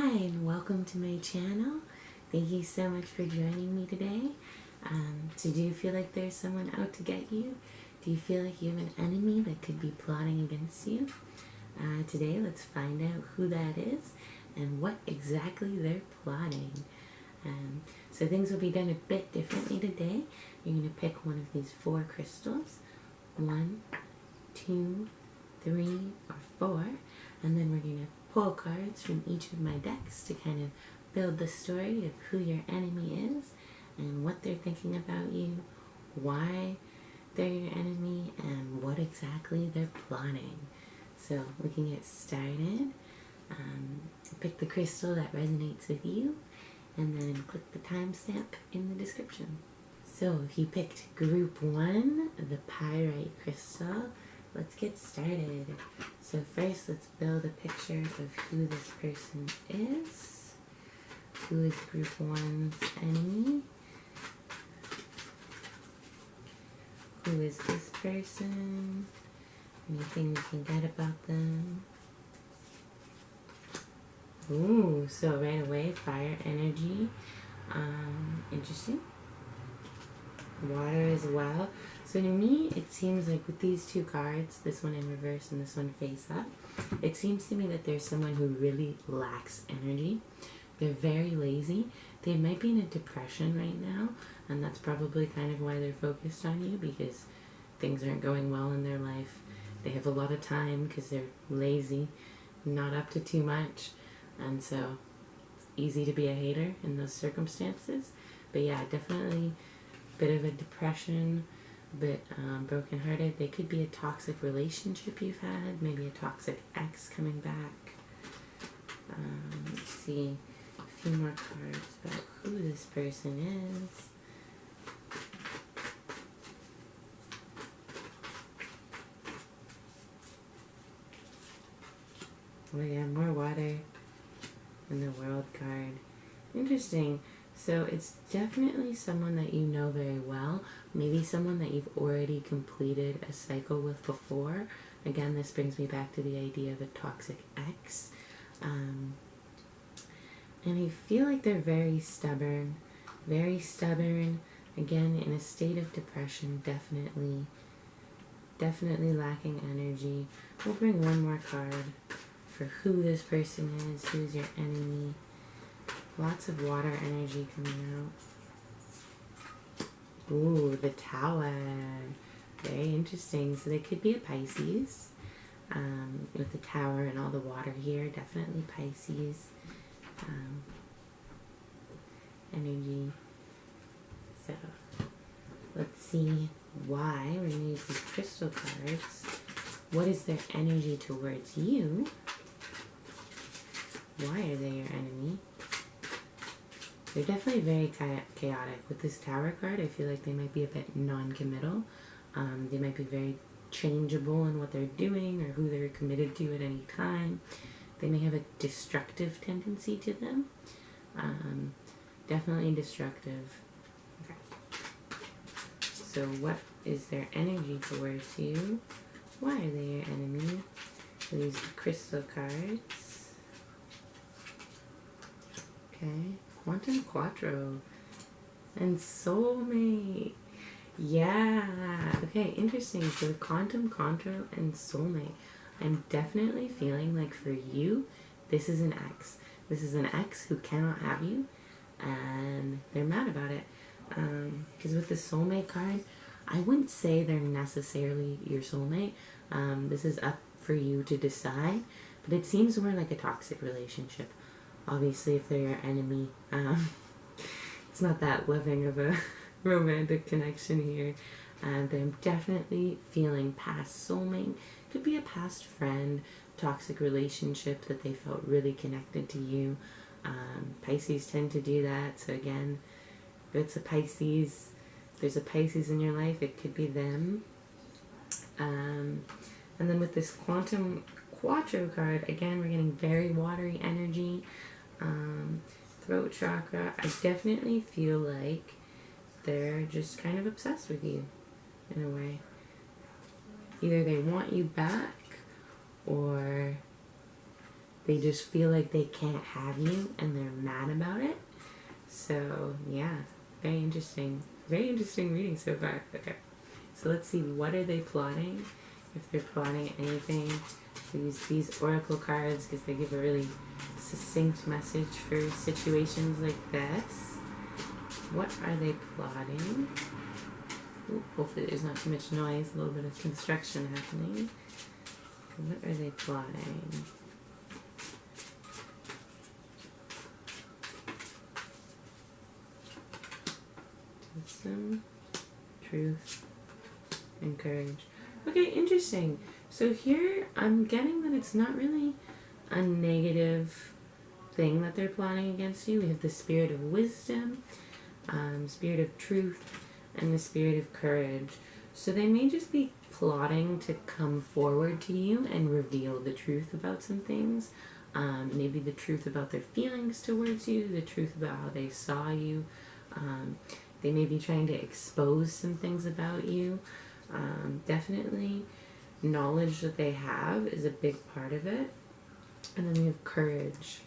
Hi and welcome to my channel. Thank you so much for joining me today. So do you feel like there's someone out to get you? Do you feel like you have an enemy that could be plotting against you? Today let's find out who that is and what exactly they're plotting. So things will be done a bit differently today. You're going to pick one of these 4 crystals. 1, 2, 3, or 4. And then we're going to pull cards from each of my decks to kind of build the story of who your enemy is and what they're thinking about you, why they're your enemy, and what exactly they're plotting. So we can get started. Pick the crystal that resonates with you and then click the timestamp in the description. So if you picked group 1, the pyrite crystal, let's get started. So first let's build a picture of who this person is. Who is group 1's enemy? Who is this person? Anything we can get about them? Ooh, so right away, fire energy. Interesting. Water as well. So to me, it seems like with these 2 cards, this one in reverse and this one face up, it seems to me that there's someone who really lacks energy. They're very lazy. They might be in a depression right now, and that's probably kind of why they're focused on you, because things aren't going well in their life. They have a lot of time because they're lazy, not up to too much, and so it's easy to be a hater in those circumstances. But yeah, definitely bit of a depression, a bit brokenhearted. They could be a toxic relationship you've had, maybe a toxic ex coming back. Let's see a few more cards about who this person is. Oh yeah, more water and the world card. Interesting. So it's definitely someone that you know very well, maybe someone that you've already completed a cycle with before. Again, this brings me back to the idea of a toxic ex. And I feel like they're very stubborn, again, in a state of depression, definitely lacking energy. We'll bring one more card for who this person is, who's your enemy. Lots of water energy coming out. Ooh, the Tower. Very interesting. So they could be a Pisces. With the Tower and all the water here, definitely Pisces energy. So let's see why. We're going to use these crystal cards. What is their energy towards you? Why are they your enemy? They're definitely very chaotic. With this Tower card, I feel like they might be a bit non-committal. They might be very changeable in what they're doing or who they're committed to at any time. They may have a destructive tendency to them. Definitely destructive. Okay. So what is their energy towards you? Why are they your enemy? These crystal cards. Okay. Quantum Quattro and Soulmate. Yeah. Okay, interesting. So Quantum Quattro and Soulmate. I'm definitely feeling like for you, this is an ex. This is an ex who cannot have you, and they're mad about it. Because with the Soulmate card, I wouldn't say they're necessarily your soulmate. This is up for you to decide, but it seems more like a toxic relationship. Obviously, if they're your enemy, it's not that loving of a romantic connection here. But I'm definitely feeling past soulmate. Could be a past friend, toxic relationship that they felt really connected to you. Pisces tend to do that. So again, if it's a Pisces, if there's a Pisces in your life, it could be them. And then with this Quantum Quattro card, again, we're getting very watery energy. Throat chakra. I definitely feel like they're just kind of obsessed with you in a way. Either they want you back or they just feel like they can't have you and they're mad about it. So yeah, very interesting. Very interesting reading so far. Okay, so let's see, what are they plotting? If they're plotting anything, we use these oracle cards because they give a really succinct message for situations like this. What are they plotting? Ooh, hopefully there's not too much noise, a little bit of construction happening. What are they plotting? Wisdom, truth, and courage. Okay, interesting. So here I'm getting that it's not really a negative thing that they're plotting against you. We have the spirit of wisdom, spirit of truth, and the spirit of courage. So they may just be plotting to come forward to you and reveal the truth about some things. Maybe the truth about their feelings towards you, the truth about how they saw you. They may be trying to expose some things about you. Definitely knowledge that they have is a big part of it. And then we have courage.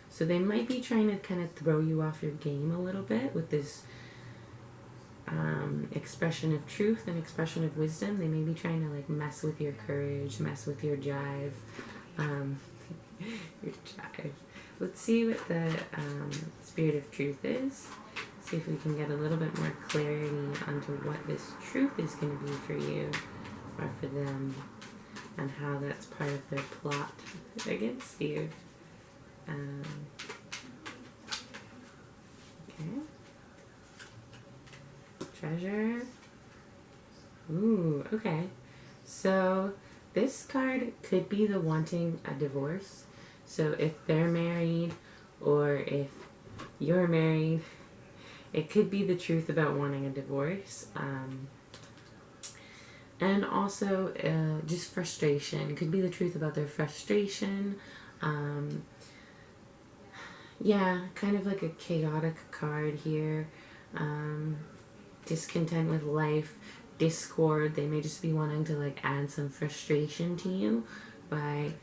So they might be trying to kind of throw you off your game a little bit with this expression of truth and expression of wisdom. They may be trying to like mess with your courage, mess with your jive. Your jive. Let's see what the spirit of truth is. See if we can get a little bit more clarity onto what this truth is going to be for you or for them, and how that's part of their plot against you. Okay. Treasure. Ooh, okay. So this card could be the wanting a divorce. So if they're married or if you're married, it could be the truth about wanting a divorce. And also just frustration. It could be the truth about their frustration. Yeah, kind of like a chaotic card here. Discontent with life, discord. They may just be wanting to like add some frustration to you by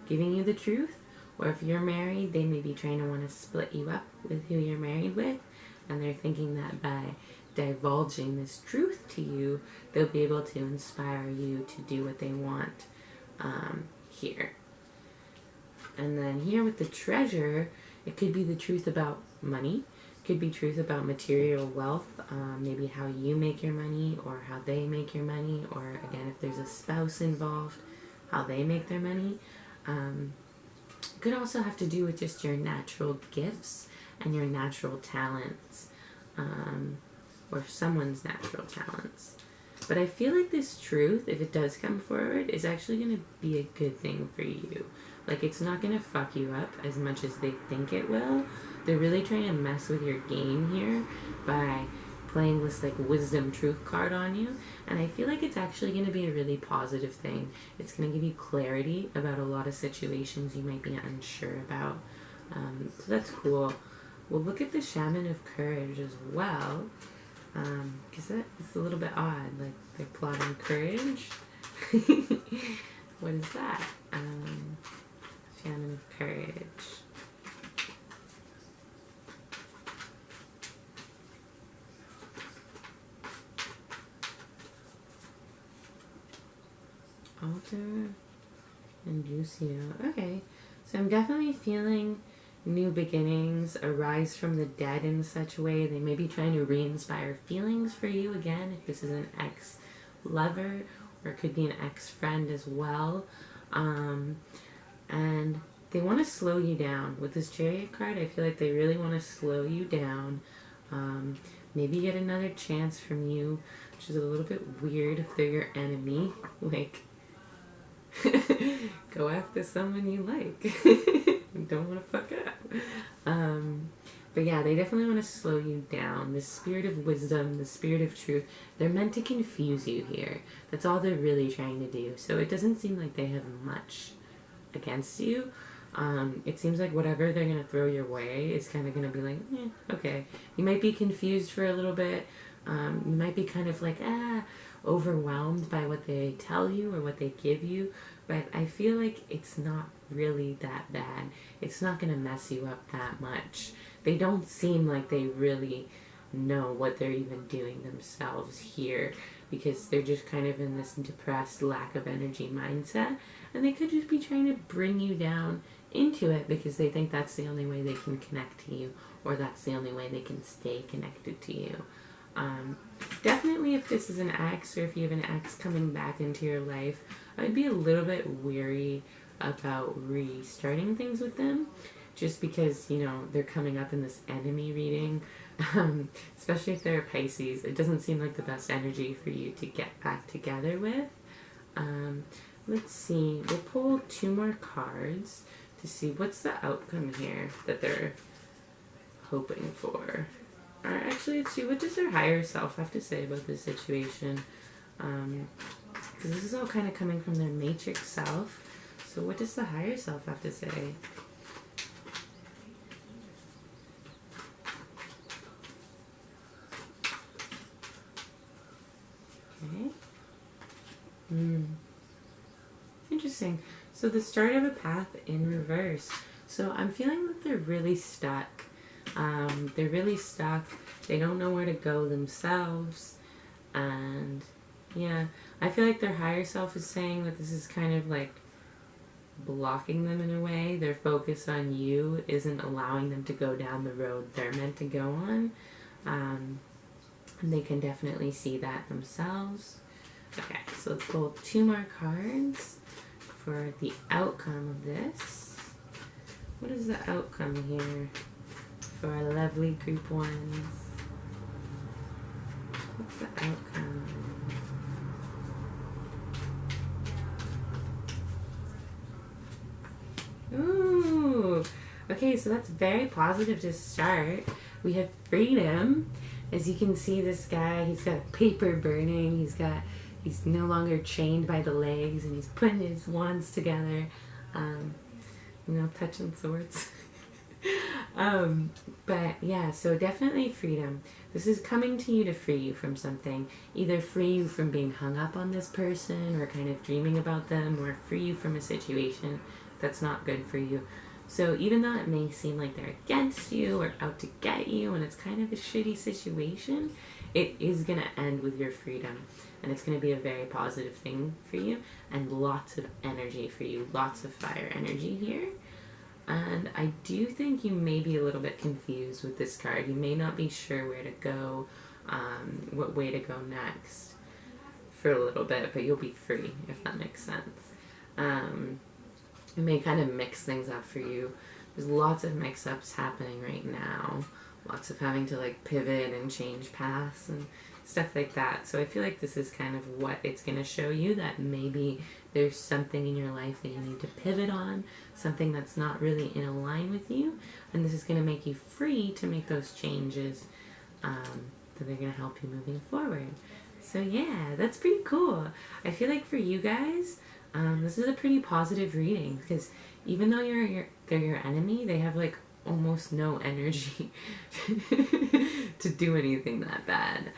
giving you the truth. Or if you're married, they may be trying to want to split you up with who you're married with. And they're thinking that by divulging this truth to you, they'll be able to inspire you to do what they want here. And then here with the treasure, it could be the truth about money. Could be truth about material wealth, maybe how you make your money or how they make your money, or again, if there's a spouse involved, how they make their money. Could also have to do with just your natural gifts and your natural talents, or someone's natural talents. But I feel like this truth, if it does come forward, is actually going to be a good thing for you. Like, it's not going to fuck you up as much as they think it will. They're really trying to mess with your game here by playing this like wisdom truth card on you. And I feel like it's actually going to be a really positive thing. It's going to give you clarity about a lot of situations you might be unsure about. So that's cool. We'll look at the Shaman of Courage as well. Because that is a little bit odd. Like, they're plotting courage. What is that? Shaman of Courage. Altar and Lucio. Okay, so I'm definitely feeling new beginnings arise from the dead in such a way. They may be trying to re-inspire feelings for you again, if this is an ex-lover, or it could be an ex-friend as well. And they want to slow you down. With this Chariot card, I feel like they really want to slow you down. Maybe get another chance from you, which is a little bit weird if they're your enemy. Like, go after someone you like. You don't want to fuck up. But yeah, they definitely want to slow you down. The spirit of wisdom, the spirit of truth, they're meant to confuse you here. That's all they're really trying to do. So it doesn't seem like they have much against you. It seems like whatever they're going to throw your way is kind of going to be like, okay. You might be confused for a little bit. You might be kind of like, overwhelmed by what they tell you or what they give you. But I feel like it's not really that bad. It's not going to mess you up that much. They don't seem like they really know what they're even doing themselves here, because they're just kind of in this depressed, lack of energy mindset, and they could just be trying to bring you down into it because they think that's the only way they can connect to you, or that's the only way they can stay connected to you. Definitely if this is an ex, or if you have an ex coming back into your life, I'd be a little bit weary about restarting things with them, just because, you know, they're coming up in this enemy reading. Especially if they're a Pisces, it doesn't seem like the best energy for you to get back together with. Let's see, we'll pull 2 more cards to see what's the outcome here that they're hoping for. Or actually, let's see, what does their higher self have to say about this situation? Because this is all kind of coming from their matrix self. So what does the higher self have to say? Okay. Interesting. So the start of a path in reverse. So I'm feeling that they're really stuck. They're really stuck. They don't know where to go themselves. And yeah, I feel like their higher self is saying that this is kind of like blocking them in a way. Their focus on you isn't allowing them to go down the road they're meant to go on. And they can definitely see that themselves. Okay, so let's pull 2 more cards for the outcome of this. What is the outcome here for our lovely group ones? What's the outcome? Ooh, okay, so that's very positive to start. We have freedom. As you can see, this guy, he's got paper burning. He's no longer chained by the legs, and he's putting his wands together. You know, touching swords. But yeah, so definitely freedom. This is coming to you to free you from something. Either free you from being hung up on this person, or kind of dreaming about them, or free you from a situation that's not good for you. So even though it may seem like they're against you or out to get you, and it's kind of a shitty situation, it is going to end with your freedom. And it's going to be a very positive thing for you, and lots of energy for you, lots of fire energy here. And I do think you may be a little bit confused with this card. You may not be sure where to go, what way to go next for a little bit, but you'll be free, if that makes sense. It may kind of mix things up for you. There's lots of mix-ups happening right now. Lots of having to like pivot and change paths and stuff like that. So I feel like this is kind of what it's going to show you, that maybe there's something in your life that you need to pivot on, something that's not really in line with you, and this is going to make you free to make those changes that are going to help you moving forward. So yeah, that's pretty cool. I feel like for you guys, this is a pretty positive reading, because even though they're your enemy, they have like almost no energy to do anything that bad.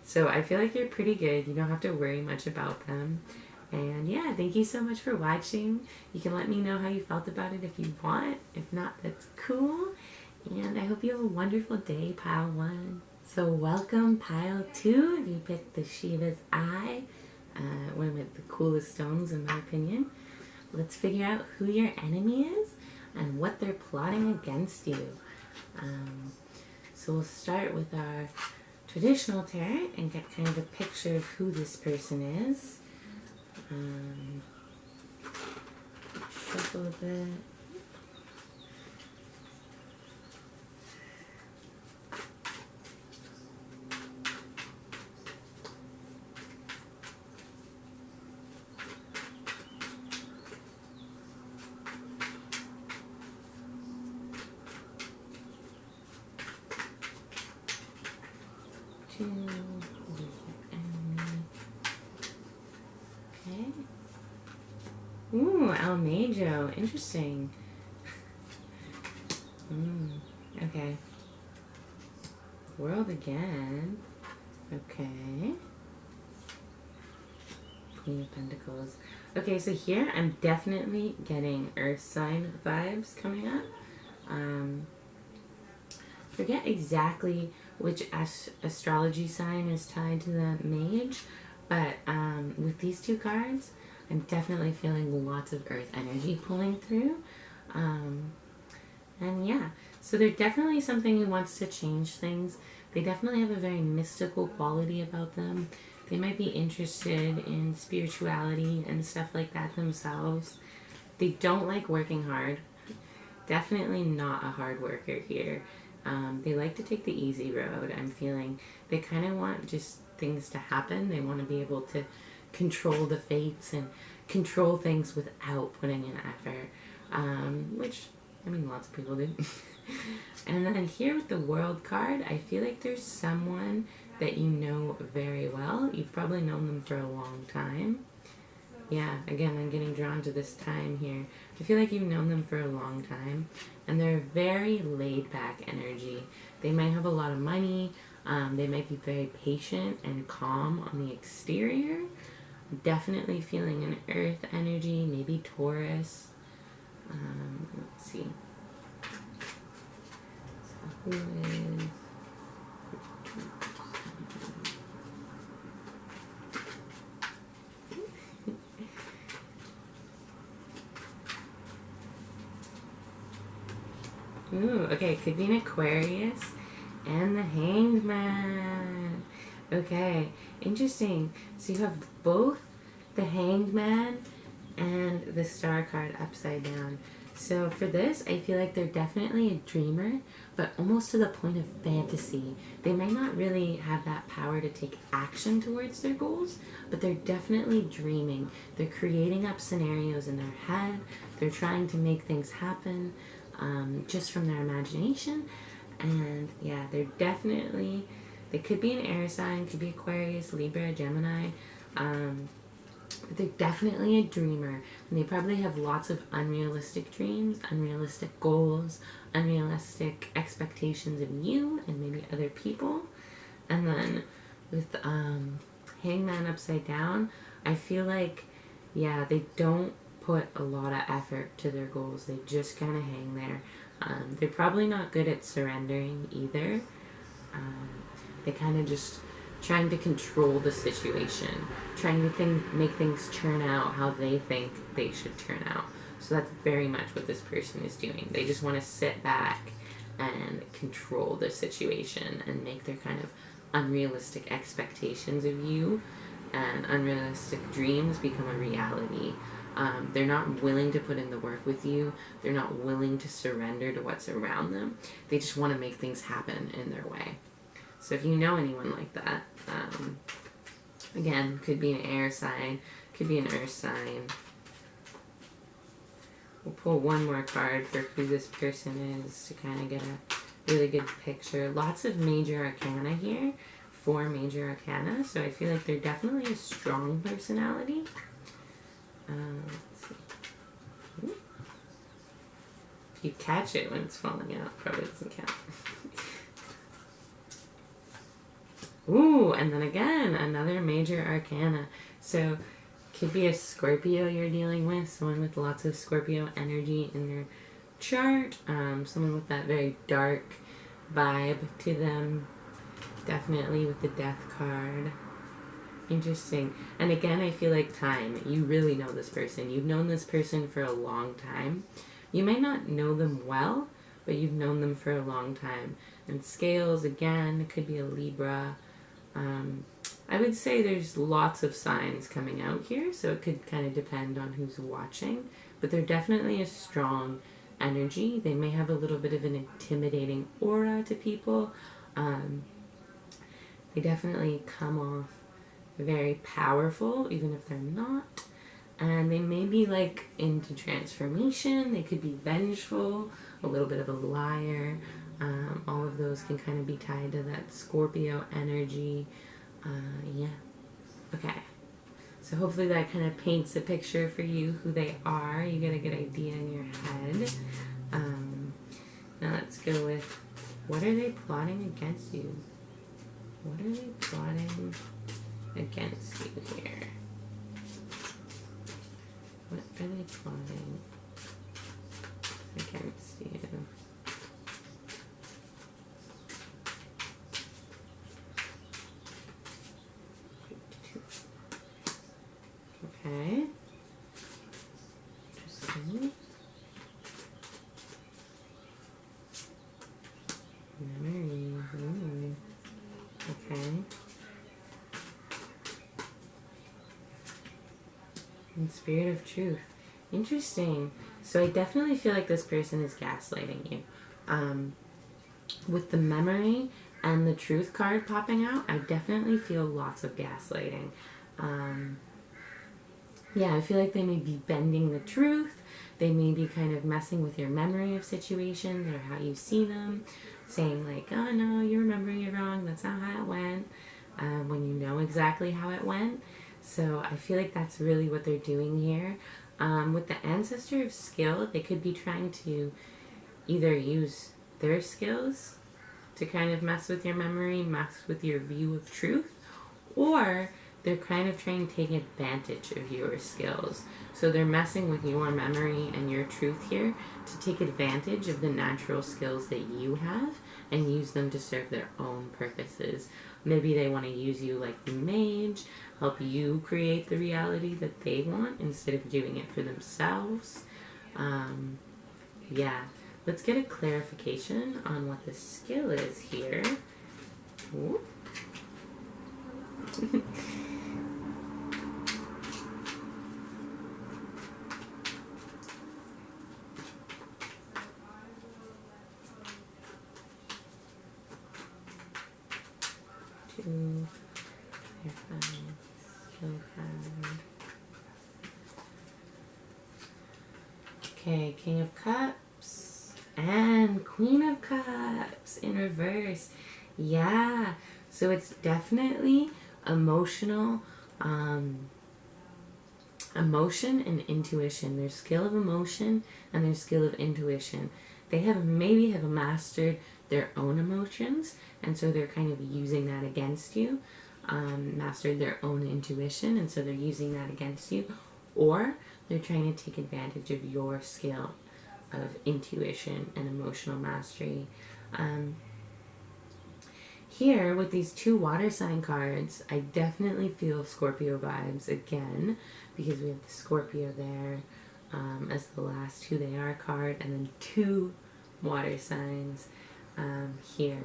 So I feel like you're pretty good. You don't have to worry much about them. And yeah, thank you so much for watching. You can let me know how you felt about it if you want. If not, that's cool. And I hope you have a wonderful day, Pile 1. So welcome, Pile 2, if you picked the Shiva's Eye. One of the coolest stones in my opinion. Let's figure out who your enemy is and what they're plotting against you. So we'll start with our traditional tarot and get kind of a picture of who this person is. Shuffle a bit. Okay. Ooh, El Majo. Interesting. Okay. World again. Okay. Queen of Pentacles. Okay, so here I'm definitely getting earth sign vibes coming up. Forget exactly which astrology sign is tied to the mage, but with these two cards, I'm definitely feeling lots of earth energy pulling through. And yeah, so they're definitely something who wants to change things. They definitely have a very mystical quality about them. They might be interested in spirituality and stuff like that themselves. They don't like working hard. Definitely not a hard worker here. They like to take the easy road. I'm feeling they kind of want just things to happen. They want to be able to control the fates and control things without putting in effort, which, I mean, lots of people do. And then here with the World card, I feel like there's someone that you know very well. You've probably known them for a long time. Yeah, again, I'm getting drawn to this time here. I feel like you've known them for a long time, and they're very laid back energy. They might have a lot of money. They might be very patient and calm on the exterior. Definitely feeling an earth energy, maybe Taurus. Let's see. So who is... Ooh, okay, could be an Aquarius and the Hanged Man. Okay, interesting. So you have both the Hanged Man and the Star card upside down. So for this, I feel like they're definitely a dreamer, but almost to the point of fantasy. They may not really have that power to take action towards their goals, but they're definitely dreaming. They're creating up scenarios in their head. They're trying to make things happen. Just from their imagination. And yeah, they're definitely, they could be an air sign, could be Aquarius, Libra, Gemini. But they're definitely a dreamer, and they probably have lots of unrealistic dreams, unrealistic goals, unrealistic expectations of you and maybe other people. And then with Hangman upside down, I feel like, yeah, they don't put a lot of effort to their goals. They just kind of hang there. They're probably not good at surrendering either. They kind of just trying to control the situation, trying to make things turn out how they think they should turn out. So that's very much what this person is doing. They just want to sit back and control the situation and make their kind of unrealistic expectations of you and unrealistic dreams become a reality. They're not willing to put in the work with you. They're not willing to surrender to what's around them. They just want to make things happen in their way. So if you know anyone like that, again, could be an air sign, could be an earth sign. We'll pull one more card for who this person is to kind of get a really good picture. Lots of major arcana here, 4 major arcana, so I feel like they're definitely a strong personality. Let's see. Ooh. If you catch it when it's falling out, probably doesn't count. Ooh, and then again, another major arcana. So, could be a Scorpio you're dealing with, someone with lots of Scorpio energy in their chart, someone with that very dark vibe to them, definitely with the Death card. Interesting. And again, I feel like time. You really know this person. You've known this person for a long time. You may not know them well, but you've known them for a long time. And scales, again, it could be a Libra. I would say there's lots of signs coming out here, so it could kind of depend on who's watching. But they're definitely a strong energy. They may have a little bit of an intimidating aura to people. They definitely come off very powerful, even if they're not. And they may be like into transformation. They could be vengeful, a little bit of a liar. All of those can kind of be tied to that Scorpio energy. Yeah. Okay. So hopefully that kind of paints a picture for you who they are. You get a good idea in your head. Now let's go with, what are they plotting against you? What are they plotting against you here? What are they plotting against you? Okay. Interesting. Memory. Ooh. Okay. And Spirit of Truth. Interesting. So I definitely feel like this person is gaslighting you. With the memory and the truth card popping out, I definitely feel lots of gaslighting. Yeah, I feel like they may be bending the truth. They may be kind of messing with your memory of situations or how you see them. Saying like, oh no, you're remembering it wrong. That's not how it went. When you know exactly how it went. So I feel like that's really what they're doing here. With the Ancestor of Skill, they could be trying to either use their skills to kind of mess with your memory, mess with your view of truth, or they're kind of trying to take advantage of your skills. So they're messing with your memory and your truth here to take advantage of the natural skills that you have and use them to serve their own purposes. Maybe they want to use you like the mage, help you create the reality that they want instead of doing it for themselves. Yeah, let's get a clarification on what the skill is here. Ooh. Two, skill card. Okay, King of Cups and Queen of Cups in reverse. Yeah, so it's definitely emotional, emotion and intuition. Their skill of emotion and their skill of intuition. They have mastered their own emotions, and so they're kind of using that against you. Mastered their own intuition, and so they're using that against you. Or they're trying to take advantage of your skill of intuition and emotional mastery. Here, with these two water sign cards, I definitely feel Scorpio vibes again, because we have the Scorpio there as the last who they are card, and then two water signs here.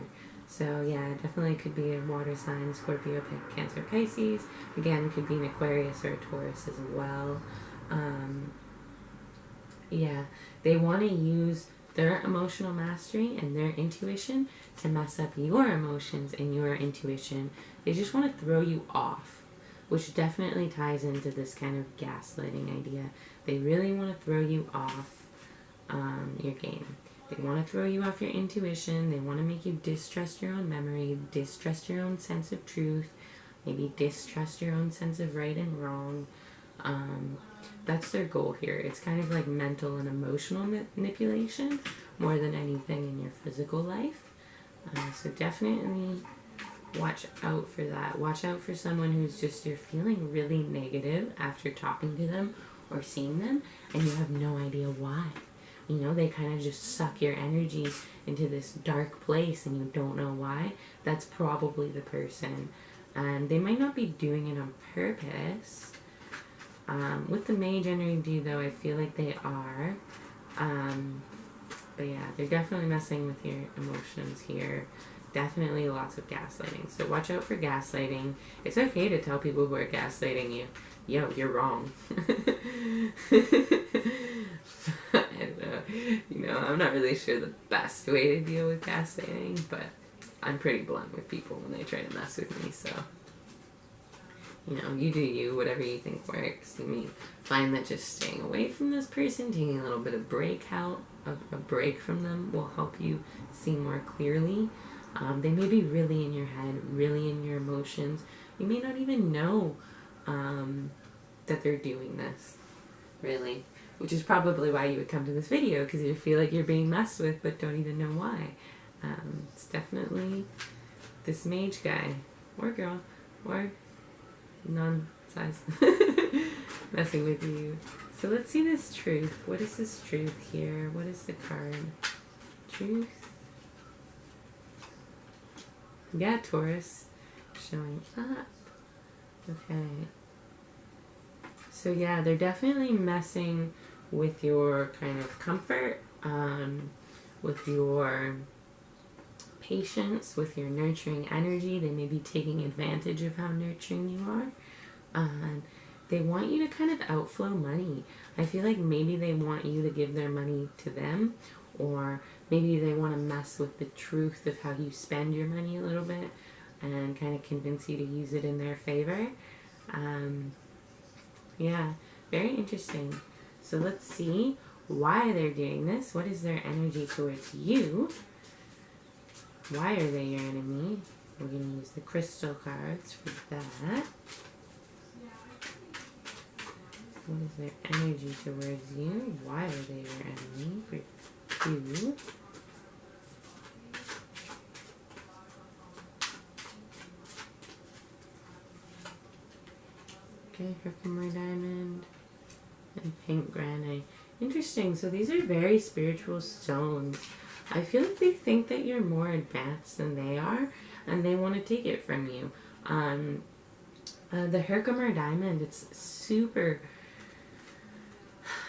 So yeah, definitely could be a water sign, Scorpio, Cancer, Pisces. Again, could be an Aquarius or a Taurus as well. Yeah, they want to use their emotional mastery and their intuition to mess up your emotions and your intuition. They just want to throw you off, which definitely ties into this kind of gaslighting idea. They really want to throw you off your game. They want to throw you off your intuition. They want to make you distrust your own memory, distrust your own sense of truth, maybe distrust your own sense of right and wrong. That's their goal here. It's kind of like mental and emotional manipulation more than anything in your physical life. So definitely watch out for that. Watch out for someone who's just, you're feeling really negative after talking to them or seeing them, and you have no idea why. You know, they kind of just suck your energy into this dark place and you don't know why. That's probably the person. And they might not be doing it on purpose. With the mage energy, though, I feel like they are. But yeah, they're definitely messing with your emotions here. Definitely lots of gaslighting. So watch out for gaslighting. It's okay to tell people who are gaslighting you, yo, you're wrong. You know, I'm not really sure the best way to deal with gaslighting, but I'm pretty blunt with people when they try to mess with me, so, you know, you do you, whatever you think works. You may find that just staying away from this person, taking a little bit of break from them will help you see more clearly. They may be really in your head, really in your emotions. You may not even know that they're doing this, really. Which is probably why you would come to this video, because you feel like you're being messed with but don't even know why. It's definitely this mage guy, or girl, or non-size, messing with you. So let's see this truth. What is this truth here? What is the card? Truth. Yeah, Taurus showing up. Okay. So yeah, they're definitely messing with your kind of comfort, with your patience, with your nurturing energy. They may be taking advantage of how nurturing you are. They want you to kind of outflow money. I feel like maybe they want you to give their money to them, or maybe they want to mess with the truth of how you spend your money a little bit and kind of convince you to use it in their favor. Yeah, very interesting. So let's see why they're doing this. What is their energy towards you? Why are they your enemy? We're going to use the crystal cards for that. What is their energy towards you? Why are they your enemy for you? Okay, Herkimer Diamond and Pink Granite. Interesting. So these are very spiritual stones. I feel like they think that you're more advanced than they are, and they want to take it from you. The Herkimer Diamond, it's super...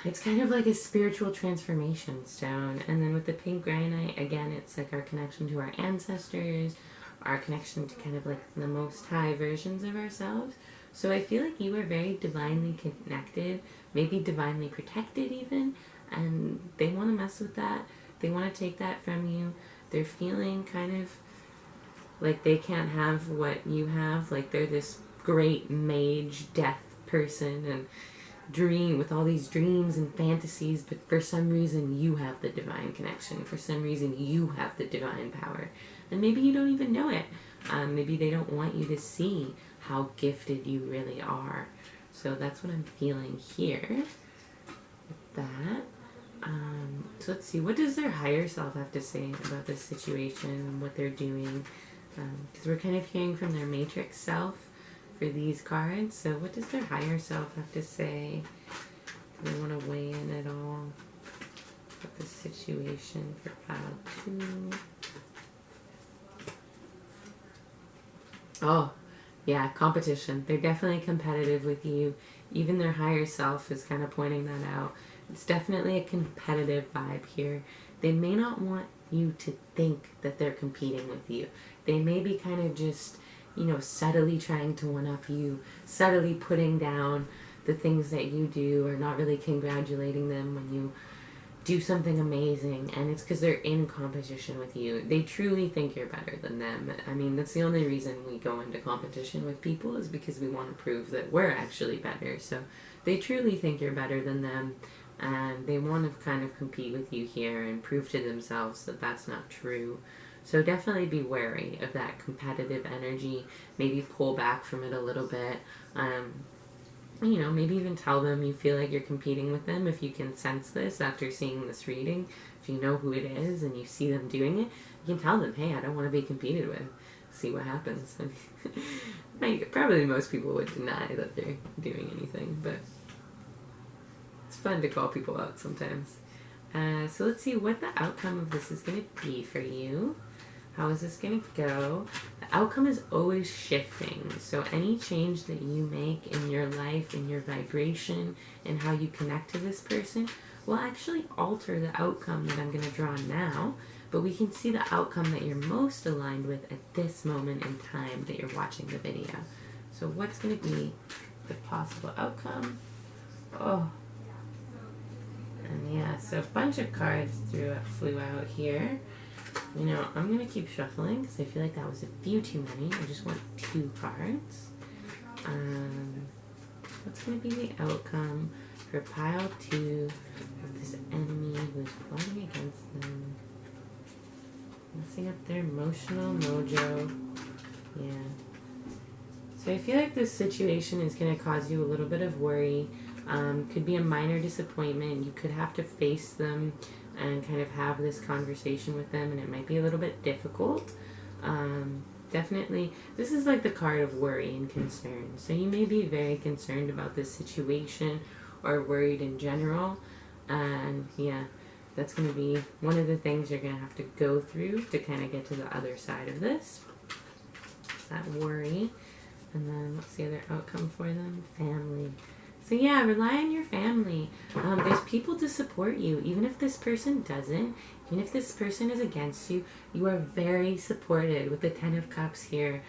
It's kind of like a spiritual transformation stone. And then with the Pink Granite, again, it's like our connection to our ancestors, our connection to kind of like the most high versions of ourselves. So I feel like you are very divinely connected, maybe divinely protected even, and they want to mess with that. They want to take that from you. They're feeling kind of like they can't have what you have. Like they're this great mage death person and dream with all these dreams and fantasies, but for some reason you have the divine connection. For some reason you have the divine power. And maybe you don't even know it. Maybe they don't want you to see how gifted you really are. So that's what I'm feeling here with that. So let's see, what does their higher self have to say about this situation and what they're doing? Because we're kind of hearing from their matrix self for these cards. So what does their higher self have to say? Do they want to weigh in at all with the situation for pile 2? Oh, yeah, competition. They're definitely competitive with you. Even their higher self is kind of pointing that out. It's definitely a competitive vibe here. They may not want you to think that they're competing with you. They may be kind of just, you know, subtly trying to one-up you, subtly putting down the things that you do, or not really congratulating them when you do something amazing, and it's because they're in competition with you. They truly think you're better than them. I mean, that's the only reason we go into competition with people, is because we want to prove that we're actually better. So they truly think you're better than them, and they want to kind of compete with you here and prove to themselves that that's not true. So definitely be wary of that competitive energy. Maybe pull back from it a little bit. You know, maybe even tell them you feel like you're competing with them if you can sense this after seeing this reading. If you know who it is and you see them doing it, you can tell them, hey, I don't want to be competed with. See what happens. Probably most people would deny that they're doing anything, but it's fun to call people out sometimes. So let's see what the outcome of this is going to be for you. How is this going to go? The outcome is always shifting. So any change that you make in your life, in your vibration, and how you connect to this person will actually alter the outcome that I'm going to draw now. But we can see the outcome that you're most aligned with at this moment in time that you're watching the video. So what's going to be the possible outcome? Oh. And yeah, so a bunch of cards flew out here. You know, I'm going to keep shuffling because I feel like that was a few too many. I just want 2 cards. What's going to be the outcome for pile 2 of this enemy who is plotting against them? Messing up their emotional mojo. Yeah. So I feel like this situation is going to cause you a little bit of worry. Could be a minor disappointment. You could have to face them and kind of have this conversation with them, and it might be a little bit difficult. Definitely, this is like the card of worry and concern. So you may be very concerned about this situation, or worried in general. And yeah, that's going to be one of the things you're going to have to go through to kind of get to the other side of this. It's that worry. And then what's the other outcome for them? Family. So yeah, rely on your family. There's people to support you. Even if this person doesn't, even if this person is against you, you are very supported with the Ten of Cups here.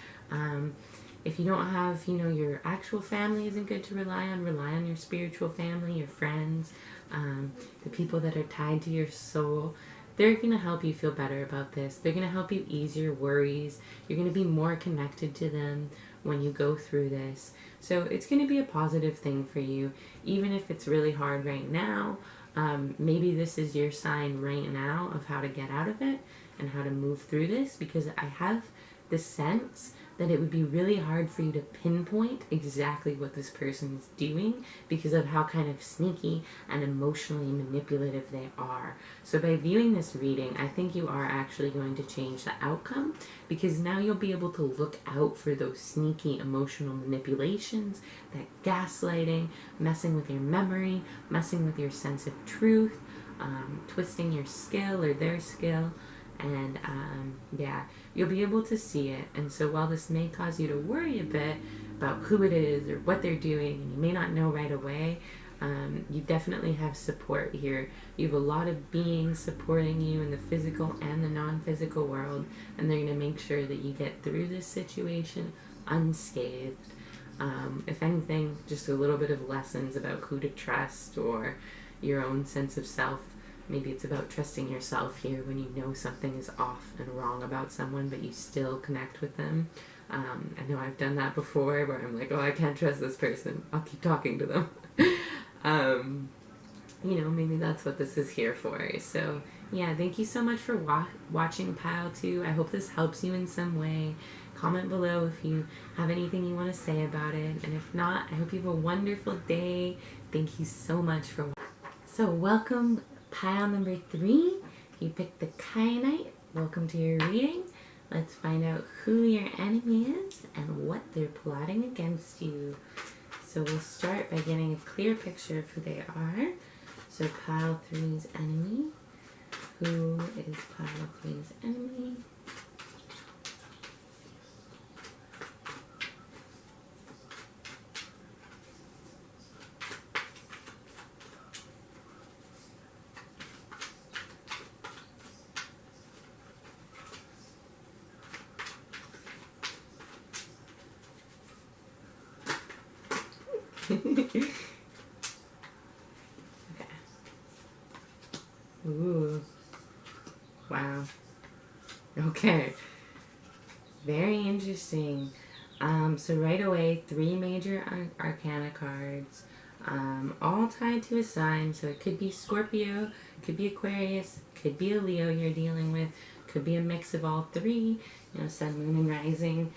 If you don't have, your actual family isn't good to rely on your spiritual family, your friends, the people that are tied to your soul. They're going to help you feel better about this. They're going to help you ease your worries. You're going to be more connected to them when you go through this. So it's going to be a positive thing for you, even if it's really hard right now. Maybe this is your sign right now of how to get out of it and how to move through this, because I have the sense that it would be really hard for you to pinpoint exactly what this person is doing because of how kind of sneaky and emotionally manipulative they are. So by viewing this reading, I think you are actually going to change the outcome, because now you'll be able to look out for those sneaky emotional manipulations, that gaslighting, messing with your memory, messing with your sense of truth, twisting your skill or their skill. And yeah, you'll be able to see it. And so while this may cause you to worry a bit about who it is or what they're doing, and you may not know right away, you definitely have support here. You have a lot of beings supporting you in the physical and the non-physical world, and they're going to make sure that you get through this situation unscathed. If anything, just a little bit of lessons about who to trust or your own sense of self. Maybe it's about trusting yourself here when you know something is off and wrong about someone, but you still connect with them. I know I've done that before where I'm like, oh, I can't trust this person. I'll keep talking to them. Maybe that's what this is here for. So, yeah, thank you so much for watching Pile 2. I hope this helps you in some way. Comment below if you have anything you want to say about it. And if not, I hope you have a wonderful day. Thank you so much for watching. So, welcome. Pile number 3, you picked the Kyanite. Welcome to your reading. Let's find out who your enemy is and what they're plotting against you. So we'll start by getting a clear picture of who they are. So Pile 3's enemy. Who is Pile 3's enemy? Okay. Ooh. Wow. Okay. Very interesting. So right away, 3 major arcana cards, all tied to a sign. So it could be Scorpio, it could be Aquarius, could be a Leo you're dealing with, could be a mix of all 3, Sun, Moon, and Rising.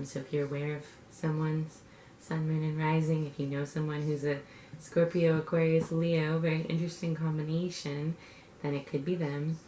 So if you're aware of someone's Sun, Moon, and Rising, if you know someone who's a Scorpio, Aquarius, Leo, very interesting combination, then it could be them.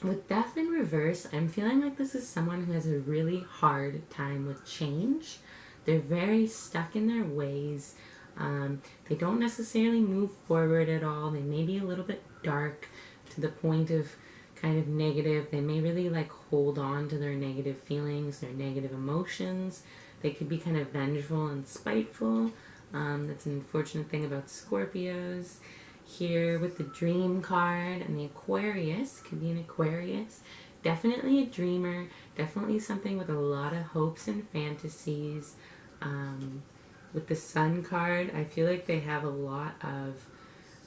With Death in reverse, I'm feeling like this is someone who has a really hard time with change. They're very stuck in their ways. They don't necessarily move forward at all. They may be a little bit dark to the point of kind of negative. They may really hold on to their negative feelings, their negative emotions. They could be kind of vengeful and spiteful. That's an unfortunate thing about Scorpios. Here with the Dream card and the Aquarius, could be an Aquarius. Definitely a dreamer. Definitely something with a lot of hopes and fantasies. With the Sun card, I feel like they have a lot of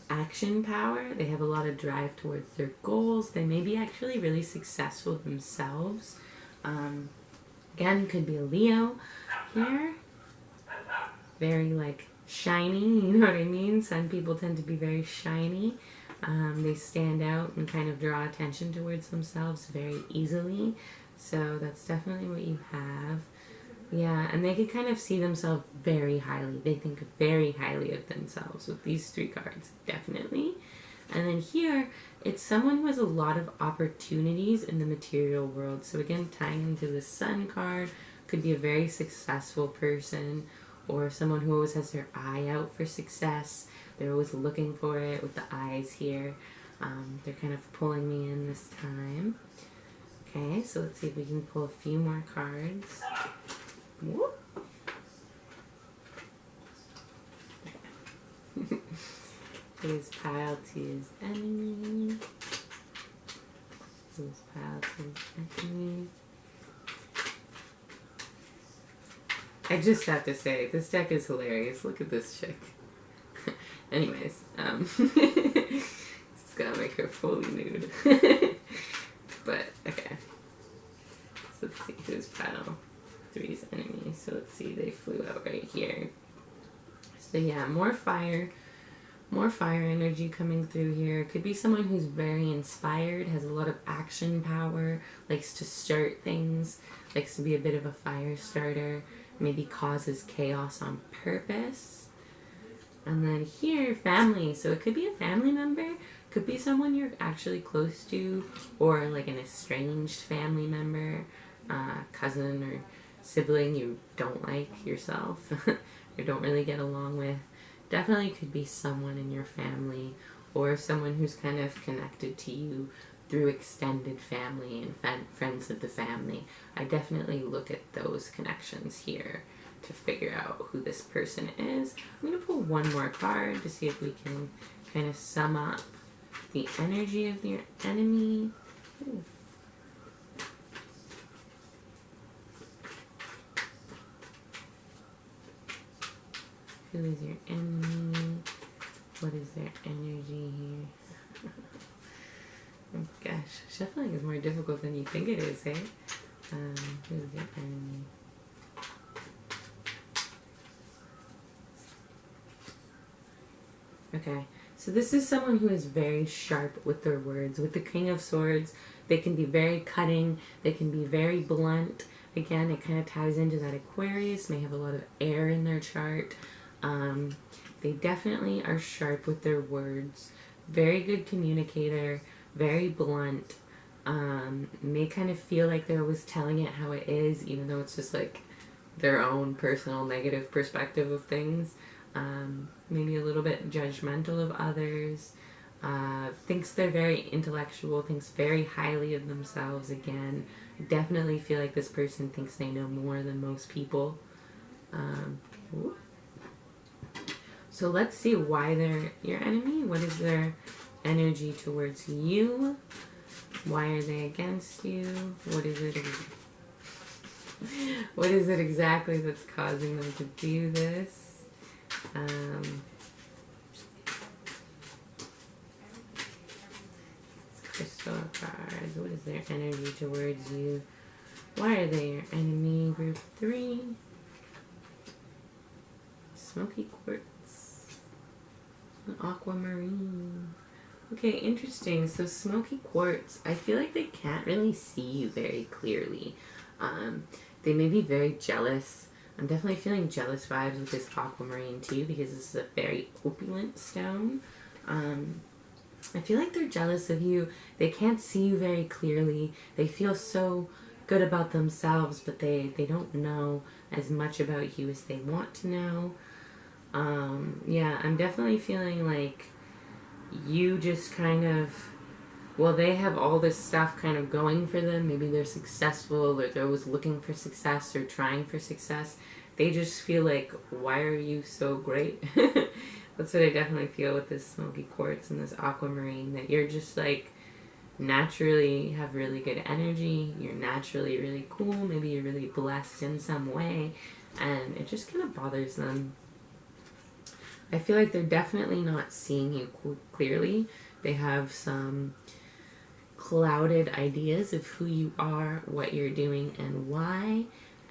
action power. They have a lot of drive towards their goals. They may be actually really successful themselves. Again, could be a Leo here. Very shiny, you know what I mean? Sun people tend to be very shiny. They stand out and kind of draw attention towards themselves very easily. So that's definitely what you have. Yeah, and they could kind of see themselves very highly. They think very highly of themselves with these 3 cards, definitely. And then here, it's someone who has a lot of opportunities in the material world. So again, tying into the Sun card, could be a very successful person, or someone who always has their eye out for success. They're always looking for it with the eyes here. They're kind of pulling me in this time. Okay, so let's see if we can pull a few more cards. Whoop. Who's pile to his enemy? Who's pile to his enemy? I just have to say, this deck is hilarious. Look at this chick. Anyways, it's gonna make her fully nude. But, okay. So let's see who's pile 3's enemy. So let's see, they flew out right here. So yeah, more fire energy coming through here. Could be someone who's very inspired, has a lot of action power, likes to start things, likes to be a bit of a fire starter, maybe causes chaos on purpose. And then here, family. So it could be a family member, could be someone you're actually close to, or like an estranged family member, cousin or sibling you don't like yourself or don't really get along with. Definitely could be someone in your family or someone who's kind of connected to you through extended family and friends of the family. I definitely look at those connections here to figure out who this person is. I'm going to pull one more card to see if we can kind of sum up the energy of your enemy. Ooh. Who is your enemy? What is their energy here? Oh gosh, shuffling is more difficult than you think it is, eh? Who is your enemy? Okay, so this is someone who is very sharp with their words. With the King of Swords, they can be very cutting, they can be very blunt. Again, it kind of ties into that Aquarius, may have a lot of air in their chart. They definitely are sharp with their words. Very good communicator, very blunt. May kind of feel like they're always telling it how it is, even though it's just like their own personal negative perspective of things. Maybe a little bit judgmental of others. Thinks they're very intellectual, thinks very highly of themselves again. Definitely feel like this person thinks they know more than most people. So let's see why they're your enemy. What is their energy towards you? Why are they against you? What is it? What is it exactly that's causing them to do this? Crystal cards. What is their energy towards you? Why are they your enemy? Group 3. Smoky quartz. Aquamarine. Okay, interesting. So smoky quartz, I feel like they can't really see you very clearly. They may be very jealous. I'm definitely feeling jealous vibes with this aquamarine too, because this is a very opulent stone. I feel like they're jealous of you. They can't see you very clearly. They feel so good about themselves, but they don't know as much about you as they want to know. Yeah, I'm definitely feeling like you just kind of, well, they have all this stuff kind of going for them. Maybe they're successful, or they're always looking for success or trying for success. They just feel like, why are you so great? That's what I definitely feel with this smoky quartz and this aquamarine, that you're just like naturally have really good energy. You're naturally really cool. Maybe you're really blessed in some way, and it just kind of bothers them. I feel like they're definitely not seeing you clearly. They have some clouded ideas of who you are, what you're doing, and why.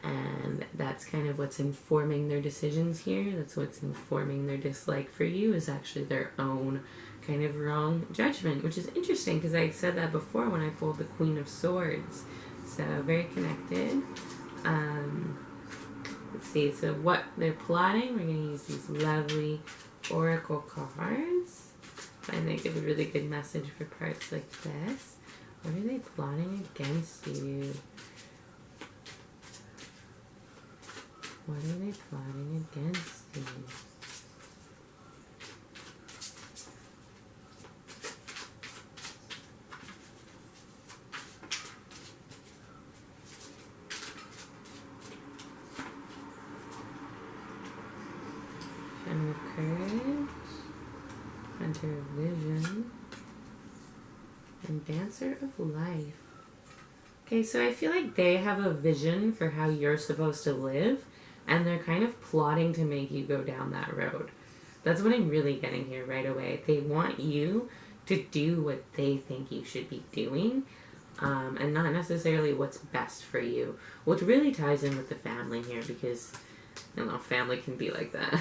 And that's kind of what's informing their decisions here. That's what's informing their dislike for you, is actually their own kind of wrong judgment, which is interesting because I said that before when I pulled the Queen of Swords. So very connected. Let's see, so what they're plotting, we're going to use these lovely oracle cards. I find they give a really good message for parts like this. What are they plotting against you? What are they plotting against you? Shaman of Courage, Hunter of Vision, and Dancer of Life. Okay, so I feel like they have a vision for how you're supposed to live, and they're kind of plotting to make you go down that road. That's what I'm really getting here right away. They want you to do what they think you should be doing, and not necessarily what's best for you, which really ties in with the family here, because, you know, family can be like that.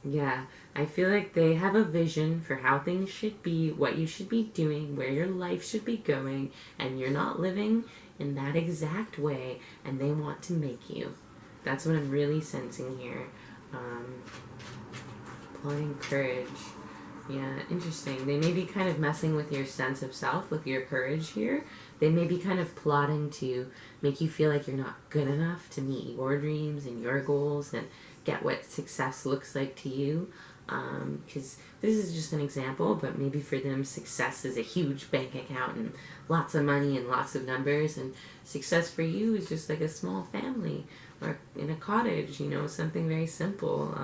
Yeah, I feel like they have a vision for how things should be, what you should be doing, where your life should be going, and you're not living in that exact way, and they want to make you. That's what I'm really sensing here. Plotting courage. Yeah, interesting. They may be kind of messing with your sense of self, with your courage here. They may be kind of plotting to make you feel like you're not good enough to meet your dreams and your goals and get what success looks like to you. Because this is just an example, but maybe for them success is a huge bank account and lots of money and lots of numbers, and success for you is just like a small family or in a cottage, you know, something very simple.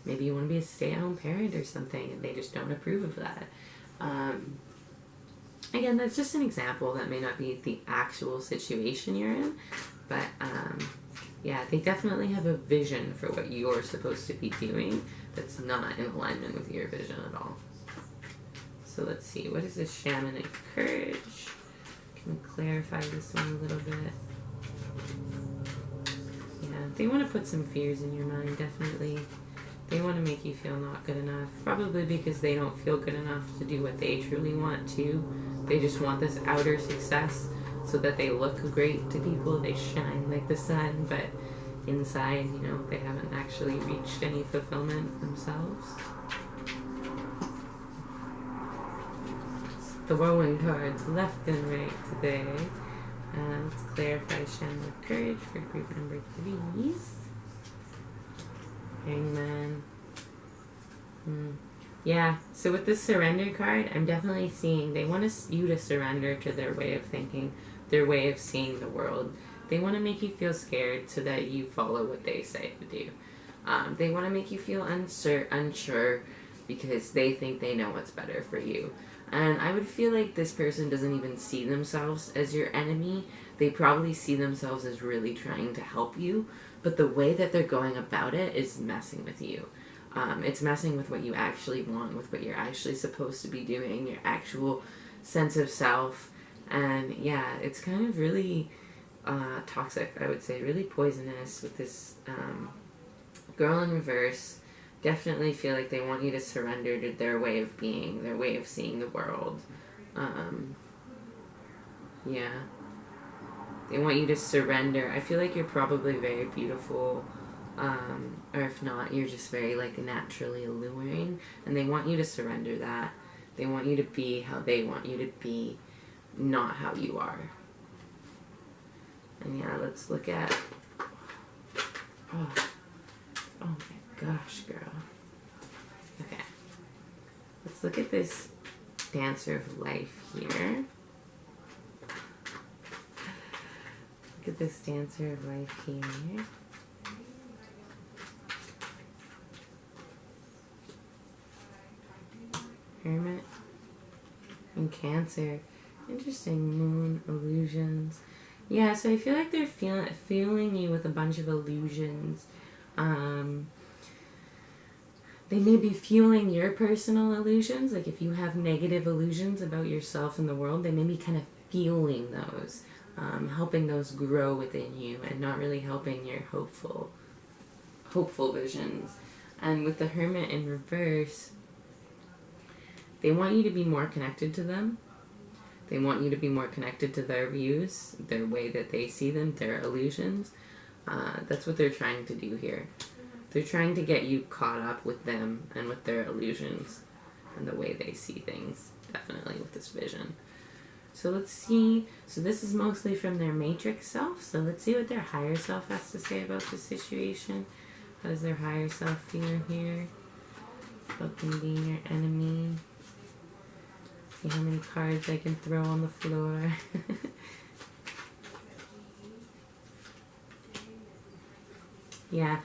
Maybe you want to be a stay-at-home parent or something, and they just don't approve of that. Again, that's just an example. That may not be the actual situation you're in, but yeah, they definitely have a vision for what you're supposed to be doing that's not in alignment with your vision at all. So let's see, what is this Shaman of Courage? Can we clarify this one a little bit? Yeah, they want to put some fears in your mind, definitely. They want to make you feel not good enough, probably because they don't feel good enough to do what they truly want to. They just want this outer success so that they look great to people, they shine like the sun, but inside, you know, they haven't actually reached any fulfillment themselves. Throwing cards left and right today. Let's clarify Shaman of Courage for group number 3. Hangman. Yeah, so with this surrender card, I'm definitely seeing they want you to surrender to their way of thinking, their way of seeing the world. They want to make you feel scared so that you follow what they say to do. They want to make you feel unsure because they think they know what's better for you. And I would feel like this person doesn't even see themselves as your enemy. They probably see themselves as really trying to help you, but the way that they're going about it is messing with you. It's messing with what you actually want, with what you're actually supposed to be doing, your actual sense of self. And yeah, it's kind of really toxic, I would say, really poisonous with this girl in reverse. Definitely feel like they want you to surrender to their way of being, their way of seeing the world. Yeah. They want you to surrender. I feel like you're probably very beautiful, or if not, you're just very, like, naturally alluring, and they want you to surrender that. They want you to be how they want you to be, not how you are. And yeah, let's look at... Oh my gosh, girl. Okay. Let's look at this Dancer of Life here. Look at this Dancer of Life here. Hermit and Cancer. Interesting. Moon, illusions. Yeah, so I feel like they're feeling you with a bunch of illusions. They may be fueling your personal illusions. Like if you have negative illusions about yourself and the world, they may be kind of fueling those, helping those grow within you and not really helping your hopeful visions. And with the Hermit in reverse, they want you to be more connected to them. They want you to be more connected to their views, their way that they see them, their illusions. That's what they're trying to do here. They're trying to get you caught up with them and with their illusions and the way they see things, definitely with this vision. So let's see. So this is mostly from their matrix self. So let's see what their higher self has to say about this situation. How does their higher self feel here? About them being your enemy. See how many cards I can throw on the floor. Yeah,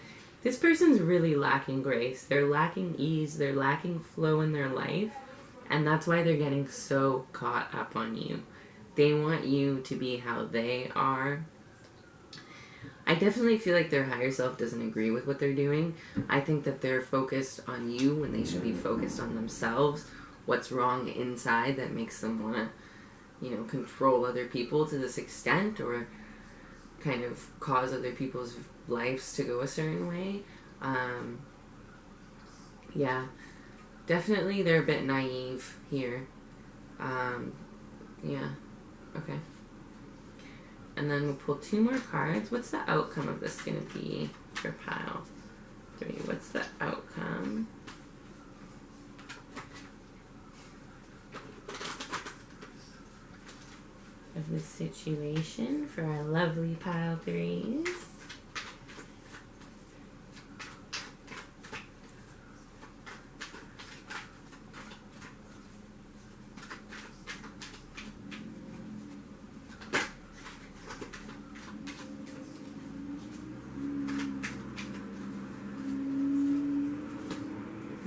this person's really lacking grace. They're lacking ease. They're lacking flow in their life. And that's why they're getting so caught up on you. They want you to be how they are. I definitely feel like their higher self doesn't agree with what they're doing. I think that they're focused on you when they should be focused on themselves. What's wrong inside that makes them want to, you know, control other people to this extent, or kind of cause other people's lives to go a certain way. Yeah, definitely they're a bit naive here. Yeah, okay. And then we'll pull 2 more cards. What's the outcome of this going to be for pile 3? What's the outcome? Of this situation for our lovely pile 3s.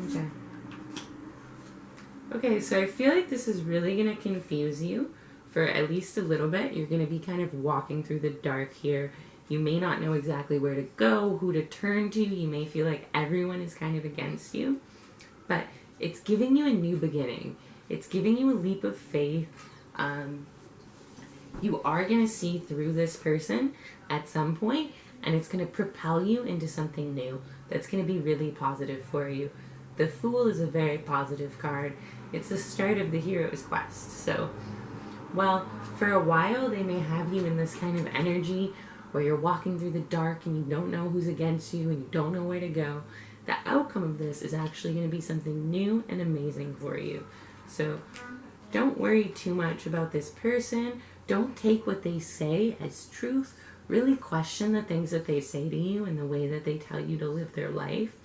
Okay. Okay, so I feel like this is really going to confuse you for at least a little bit. You're going to be kind of walking through the dark here. You may not know exactly where to go, who to turn to. You may feel like everyone is kind of against you. But it's giving you a new beginning. It's giving you a leap of faith. You are going to see through this person at some point, and it's going to propel you into something new that's going to be really positive for you. The Fool is a very positive card. It's the start of the hero's quest. So, well, for a while they may have you in this kind of energy where you're walking through the dark and you don't know who's against you and you don't know where to go. The outcome of this is actually going to be something new and amazing for you. So don't worry too much about this person. Don't take what they say as truth. Really question the things that they say to you and the way that they tell you to live their life.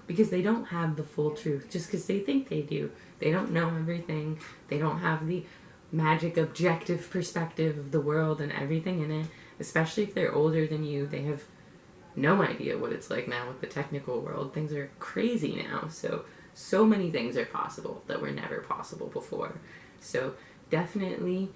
Because they don't have the full truth just because they think they do. They don't know everything. They don't have the magic objective perspective of the world and everything in it. Especially if they're older than you. They have no idea what it's like now with the technical world. Things are crazy now. So many things are possible that were never possible before. So definitely,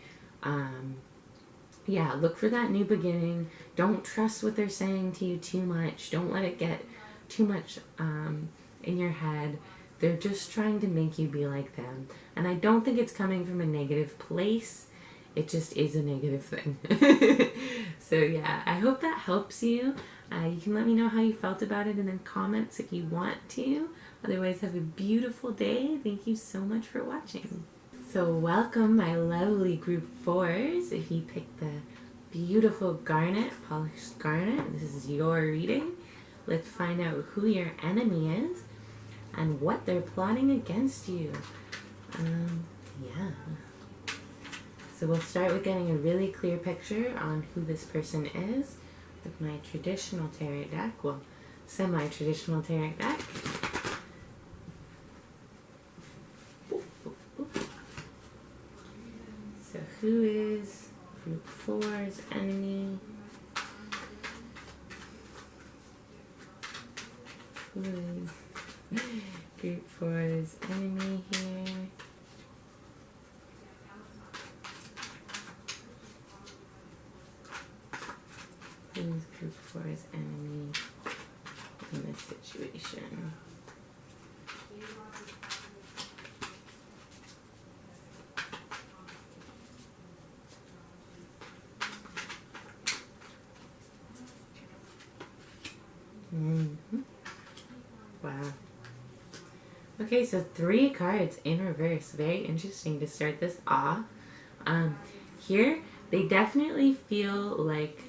yeah, look for that new beginning. Don't trust what they're saying to you too much. Don't let it get too much in your head. They're just trying to make you be like them. And I don't think it's coming from a negative place. It just is a negative thing. So yeah, I hope that helps you. You can let me know how you felt about it in the comments if you want to. Otherwise, have a beautiful day. Thank you so much for watching. So welcome, my lovely group 4s. If you picked the beautiful garnet, polished garnet, this is your reading. Let's find out who your enemy is and what they're plotting against you. Yeah. So we'll start with getting a really clear picture on who this person is with my traditional tarot deck. Well, semi-traditional tarot deck. So who is group 4's enemy? Who is group 4's enemy here? Who's group 4's enemy in this situation? Wow. Okay, so 3 cards in reverse. Very interesting to start this off. Here, they definitely feel like...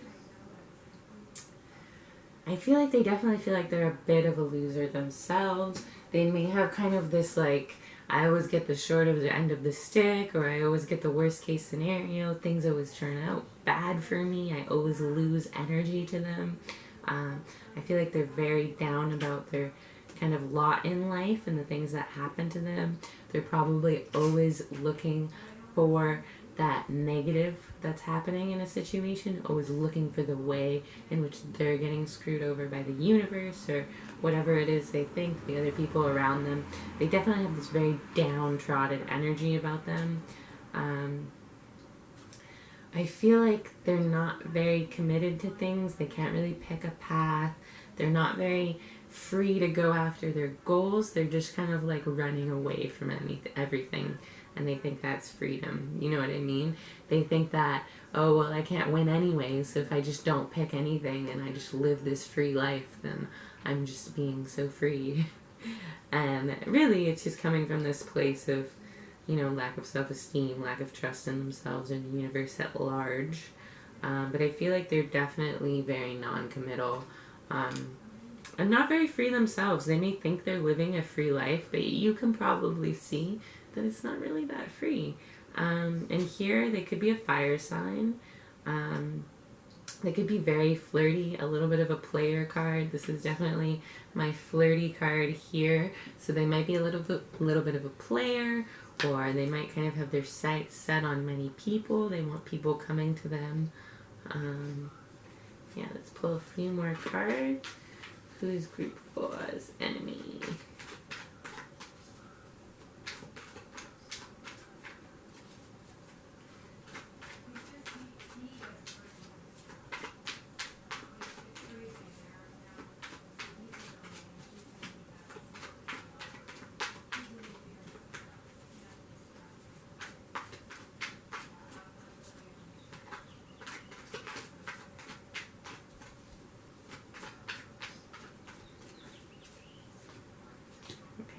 I feel like they definitely feel like they're a bit of a loser themselves. They may have kind of this, like, I always get the short of the end of the stick, or I always get the worst case scenario. Things always turn out bad for me. I always lose energy to them. I feel like they're very down about their kind of lot in life and the things that happen to them. They're probably always looking for that negative that's happening in a situation, always looking for the way in which they're getting screwed over by the universe or whatever it is they think, the other people around them. They definitely have this very downtrodden energy about them. I feel like they're not very committed to things. They can't really pick a path. They're not very free to go after their goals. They're just kind of like running away from everything, and they think that's freedom. You know what I mean? They think that, oh, well, I can't win anyway, so if I just don't pick anything and I just live this free life, then I'm just being so free. And really, it's just coming from this place of, you know, lack of self-esteem, lack of trust in themselves and the universe at large. But I feel like they're definitely very non-committal. And not very free themselves. They may think they're living a free life, but you can probably see that it's not really that free. And here, they could be a fire sign. They could be very flirty, a little bit of a player card. This is definitely my flirty card here. So they might be a little bit of a player, or they might kind of have their sights set on many people. They want people coming to them. Yeah, let's pull a few more cards. Who's group 4's enemy?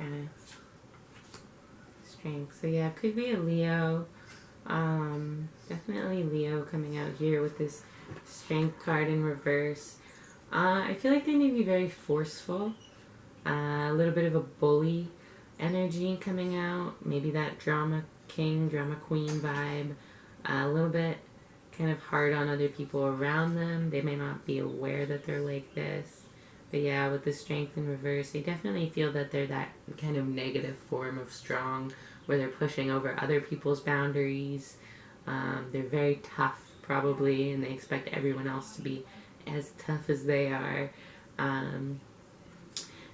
Okay. Strength. So yeah, it could be a Leo. Definitely Leo coming out here with this strength card in reverse. I feel like they may be very forceful. A little bit of a bully energy coming out. Maybe that drama king, drama queen vibe. A little bit kind of hard on other people around them. They may not be aware that they're like this. But yeah, with the strength in reverse, they definitely feel that they're that kind of negative form of strong, where they're pushing over other people's boundaries. They're very tough, probably, and they expect everyone else to be as tough as they are. And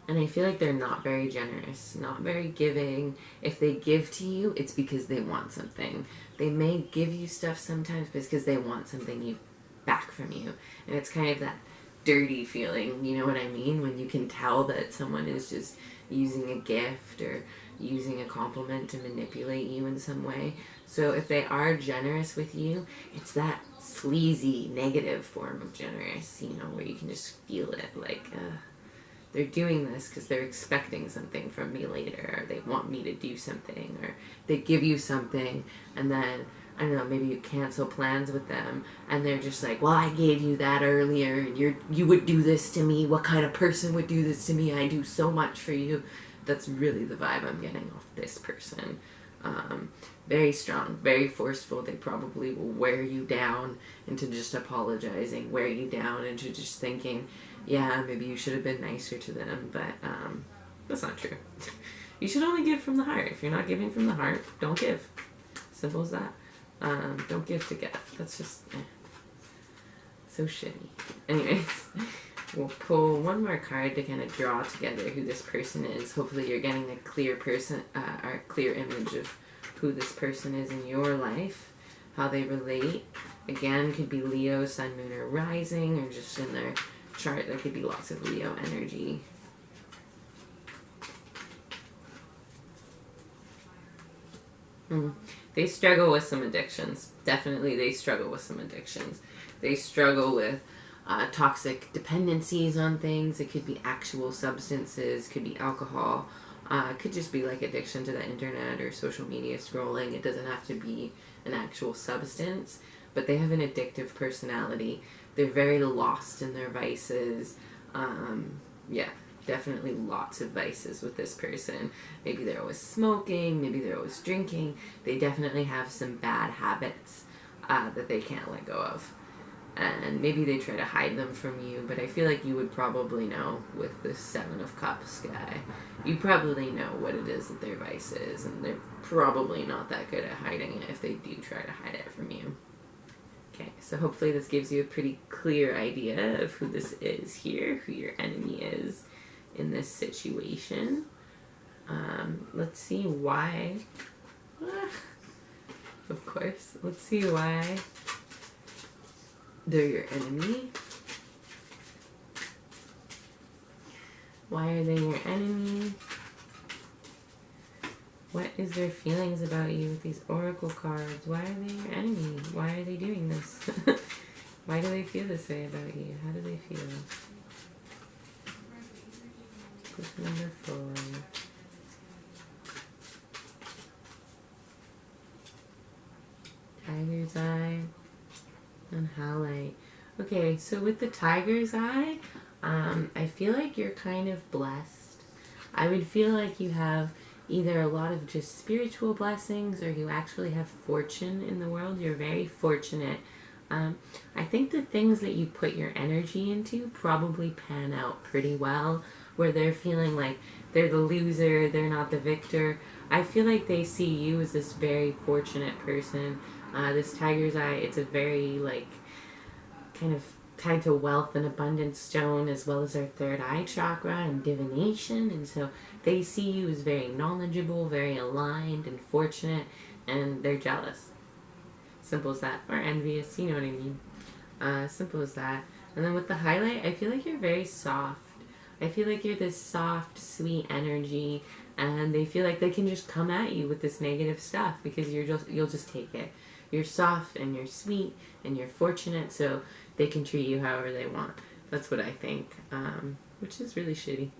I feel like they're not very generous, not very giving. If they give to you, it's because they want something. They may give you stuff sometimes, but it's because they want something back from you. And it's kind of that dirty feeling, you know what I mean? When you can tell that someone is just using a gift or using a compliment to manipulate you in some way. So if they are generous with you, it's that sleazy, negative form of generous, you know, where you can just feel it, like, they're doing this because they're expecting something from me later, or they want me to do something, or they give you something, and then I don't know, maybe you cancel plans with them, and they're just like, well, I gave you that earlier, and you would do this to me. What kind of person would do this to me? I do so much for you. That's really the vibe I'm getting off this person. Very strong, very forceful. They probably will wear you down into just apologizing, wear you down into just thinking, yeah, maybe you should have been nicer to them, but that's not true. You should only give from the heart. If you're not giving from the heart, don't give. Simple as that. Don't give to get. That's just so shitty. Anyways, we'll pull one more card to kind of draw together who this person is. Hopefully you're getting a clear clear image of who this person is in your life, how they relate. Again, could be Leo, Sun, Moon, or Rising, or just in their chart there could be lots of Leo energy. They struggle with some addictions. Definitely they struggle with some addictions. They struggle with toxic dependencies on things. It could be actual substances, could be alcohol. It could just be like addiction to the internet or social media scrolling. It doesn't have to be an actual substance, but they have an addictive personality. They're very lost in their vices. Yeah, definitely lots of vices with this person. Maybe they're always smoking, maybe they're always drinking. They definitely have some bad habits that they can't let go of. And maybe they try to hide them from you, but I feel like you would probably know with the Seven of Cups guy. You probably know what it is that their vice is, and they're probably not that good at hiding it if they do try to hide it from you. Okay, so hopefully this gives you a pretty clear idea of who this is here, who your enemy is in this situation. Let's see why. Of course, let's see why they're your enemy. Why are they your enemy? What is their feelings about you with these oracle cards? Why are they your enemy? Why are they doing this? Why do they feel this way about you? How do they feel? Question number 4. Tiger's Eye and Howlite. Okay, so with the Tiger's Eye, I feel like you're kind of blessed. I would feel like you have either a lot of just spiritual blessings or you actually have fortune in the world. You're very fortunate. I think the things that you put your energy into probably pan out pretty well, where they're feeling like they're the loser, they're not the victor. I feel like they see you as this very fortunate person. This Tiger's Eye, it's a very like kind of tied to wealth and abundance stone, as well as our third eye chakra and divination, and so they see you as very knowledgeable, very aligned and fortunate, and they're jealous. Simple as that. Or envious, you know what I mean. Simple as that. And then with the highlight, I feel like you're very soft. I feel like you're this soft, sweet energy, and they feel like they can just come at you with this negative stuff because you'll just take it. You're soft and you're sweet and you're fortunate, so they can treat you however they want. That's what I think, which is really shitty.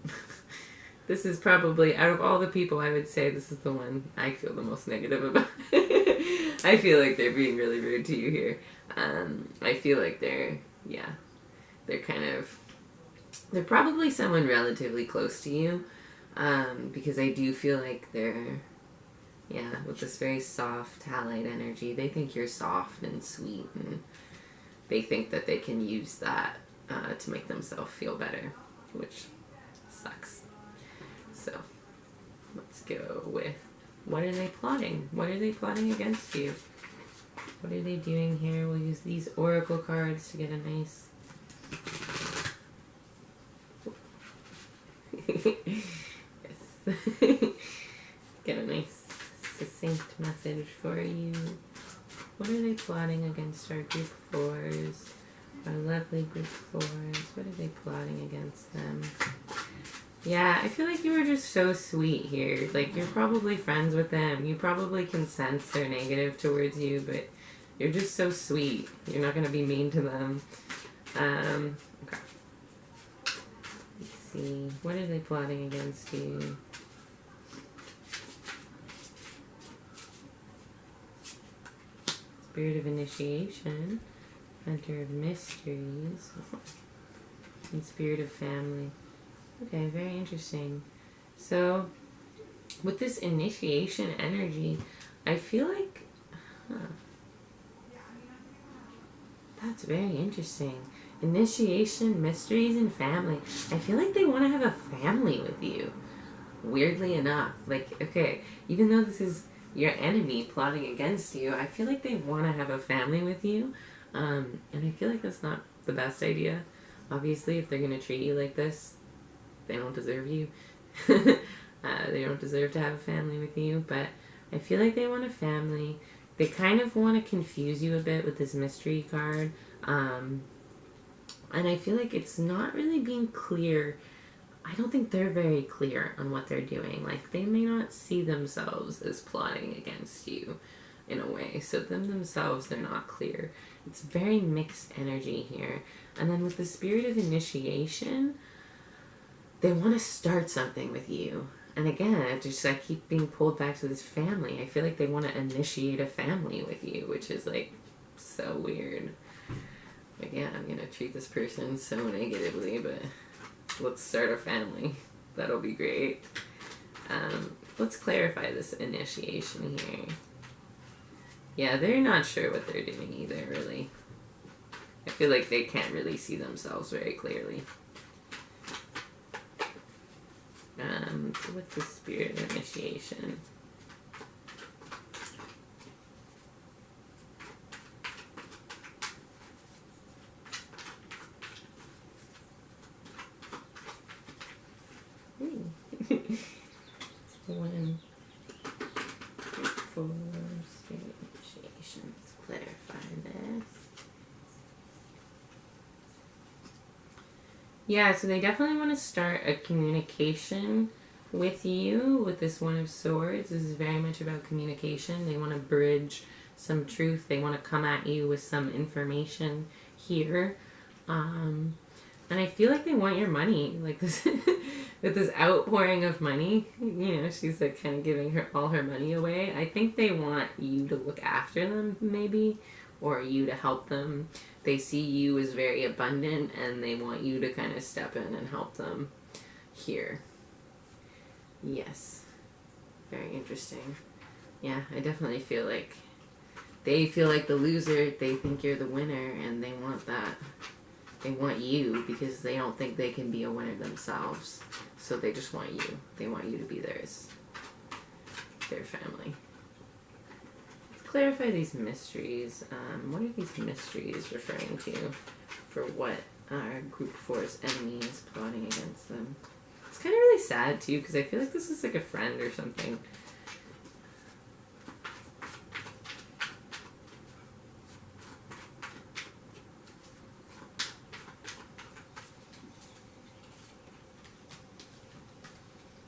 This is probably, out of all the people, I would say this is the one I feel the most negative about. I feel like they're being really rude to you here. I feel like they're probably someone relatively close to you, because I do feel like they're, with this very soft halite energy. They think you're soft and sweet, and they think that they can use that to make themselves feel better, which sucks. So let's go with, what are they plotting? What are they plotting against you? What are they doing here? We'll use these oracle cards to get a nice get a nice succinct message for you. What are they plotting against our group 4s? Our lovely group 4s. What are they plotting against them? Yeah, I feel like you were just so sweet here. Like, you're probably friends with them. You probably can sense they're negative towards you, but you're just so sweet. You're not going to be mean to them. Okay. Let's see. What are they plotting against you? Spirit of Initiation. Hunter of Mysteries. And Spirit of Family. Okay, very interesting. So, with this initiation energy, I feel like, that's very interesting. Initiation, mysteries, and family. I feel like they want to have a family with you. Weirdly enough. Like, okay, even though this is your enemy plotting against you, I feel like they want to have a family with you. And I feel like that's not the best idea. Obviously, if they're going to treat you like this, they don't deserve you. They don't deserve to have a family with you, but I feel like they want a family. They kind of want to confuse you a bit with this mystery card. And I feel like it's not really being clear. I don't think they're very clear on what they're doing. Like, they may not see themselves as plotting against you in a way. So themselves, they're not clear. It's very mixed energy here. And then with the Spirit of Initiation, they want to start something with you. And again, I keep being pulled back to this family. I feel like they want to initiate a family with you, which is like so weird. Again, I'm going to treat this person so negatively, but let's start a family. That'll be great. Let's clarify this initiation here. Yeah, they're not sure what they're doing either, really. I feel like they can't really see themselves very clearly. So what's the spirit of initiation? One, four, spirit initiation. Let's clarify this. Yeah, so they definitely want to start a communication with you with this One of Swords. This is very much about communication. They want to bridge some truth. They want to come at you with some information here. And I feel like they want your money. Like this, with this outpouring of money, you know, she's like kind of giving all her money away. I think they want you to look after them, maybe, or you to help them. They see you as very abundant and they want you to kind of step in and help them here. Yes. Very interesting. Yeah, I definitely feel like they feel like the loser. They think you're the winner and they want that. They want you because they don't think they can be a winner themselves. So they just want you. They want you to be theirs. Their family. Let's clarify these mysteries. What are these mysteries referring to? For what our group 4's enemy is plotting against them? It's kind of really sad too because I feel like this is like a friend or something.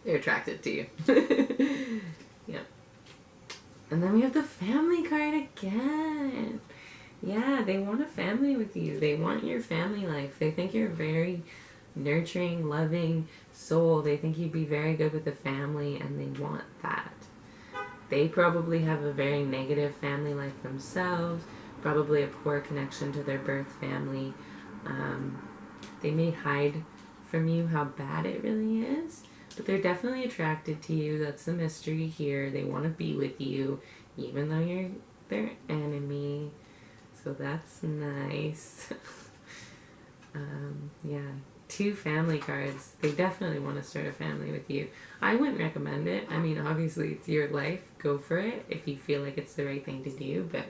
They're attracted to you. Yeah. And then we have the family card again. Yeah, they want a family with you. They want your family life. They think you're a very nurturing, loving soul. They think you'd be very good with the family and they want that. They probably have a very negative family life themselves. Probably a poor connection to their birth family. They may hide from you how bad it really is. But they're definitely attracted to you. That's the mystery here. They want to be with you, even though you're their enemy. So that's nice. Yeah, 2 family cards. They definitely want to start a family with you. I wouldn't recommend it. I mean, obviously, it's your life. Go for it if you feel like it's the right thing to do. But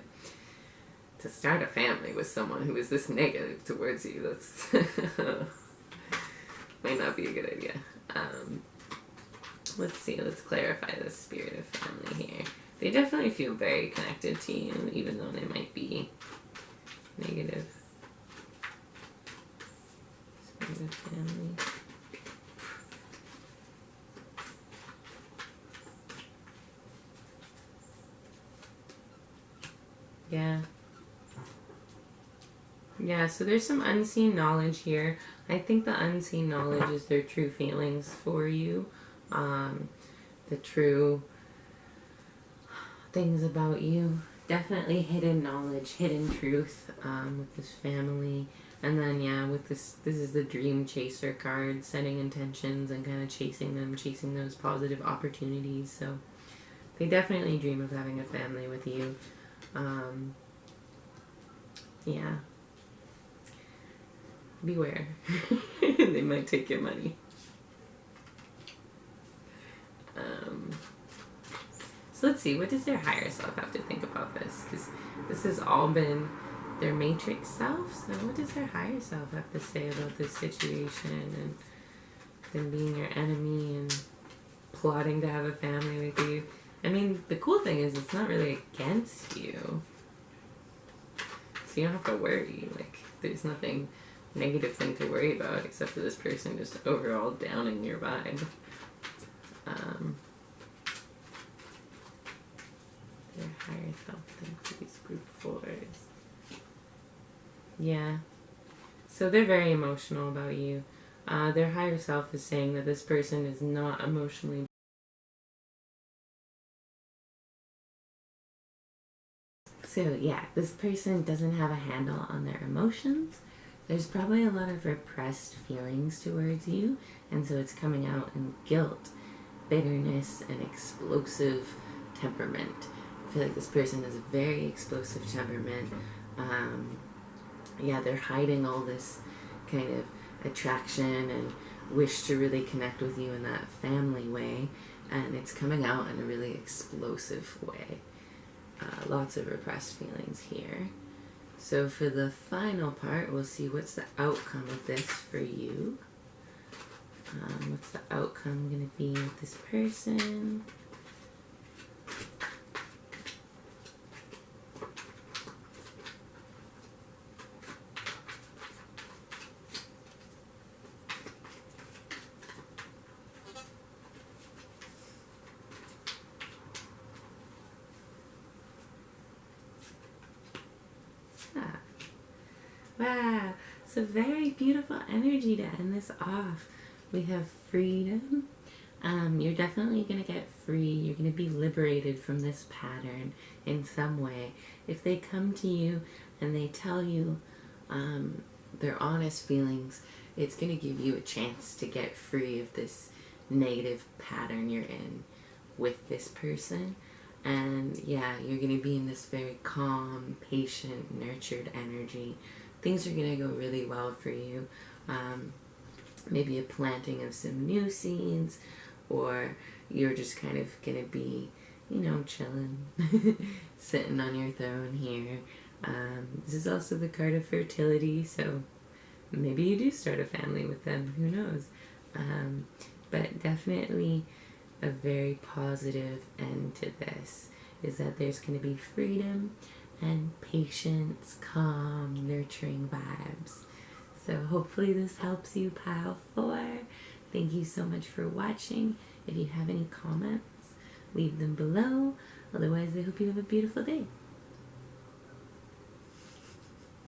to start a family with someone who is this negative towards you, that's might not be a good idea. Let's see, let's clarify the spirit of family here. They definitely feel very connected to you, even though they might be negative. Spirit of family. Yeah. Yeah, so there's some unseen knowledge here. I think the unseen knowledge is their true feelings for you. The true things about you. Definitely hidden knowledge, hidden truth with this family. And then, yeah, with this is the Dream Chaser card, setting intentions and kind of chasing them, chasing those positive opportunities. So they definitely dream of having a family with you. Yeah. Beware. They might take your money. So let's see, what does their higher self have to think about this? Because this has all been their matrix self. So what does their higher self have to say about this situation and them being your enemy and plotting to have a family with you? I mean, the cool thing is it's not really against you. So you don't have to worry. Like, there's nothing negative thing to worry about except for this person just overall downing your vibe. Their higher self thinks these group 4s. Yeah. So they're very emotional about you. Their higher self is saying that this person is not emotionally. So yeah, this person doesn't have a handle on their emotions. There's probably a lot of repressed feelings towards you, and so it's coming out in guilt, bitterness, and explosive temperament. I feel like this person has a very explosive temperament. Yeah, they're hiding all this kind of attraction and wish to really connect with you in that family way, and it's coming out in a really explosive way. Lots of repressed feelings here. So for the final part, we'll see what's the outcome of this for you. What's the outcome going to be with this person? Wow, it's a very beautiful energy to end this off. We have freedom. You're definitely going to get free. You're going to be liberated from this pattern in some way. If they come to you and they tell you their honest feelings, it's going to give you a chance to get free of this negative pattern you're in with this person. And yeah, you're going to be in this very calm, patient, nurtured energy. Things are going to go really well for you. Maybe a planting of some new seeds, or you're just kind of going to be, you know, chilling, sitting on your throne here. This is also the card of fertility, so maybe you do start a family with them. Who knows? But definitely a very positive end to this is that there's going to be freedom and patience, calm, nurturing vibes. So hopefully this helps you, Pile 4. Thank you so much for watching. If you have any comments, leave them below. Otherwise, I hope you have a beautiful day.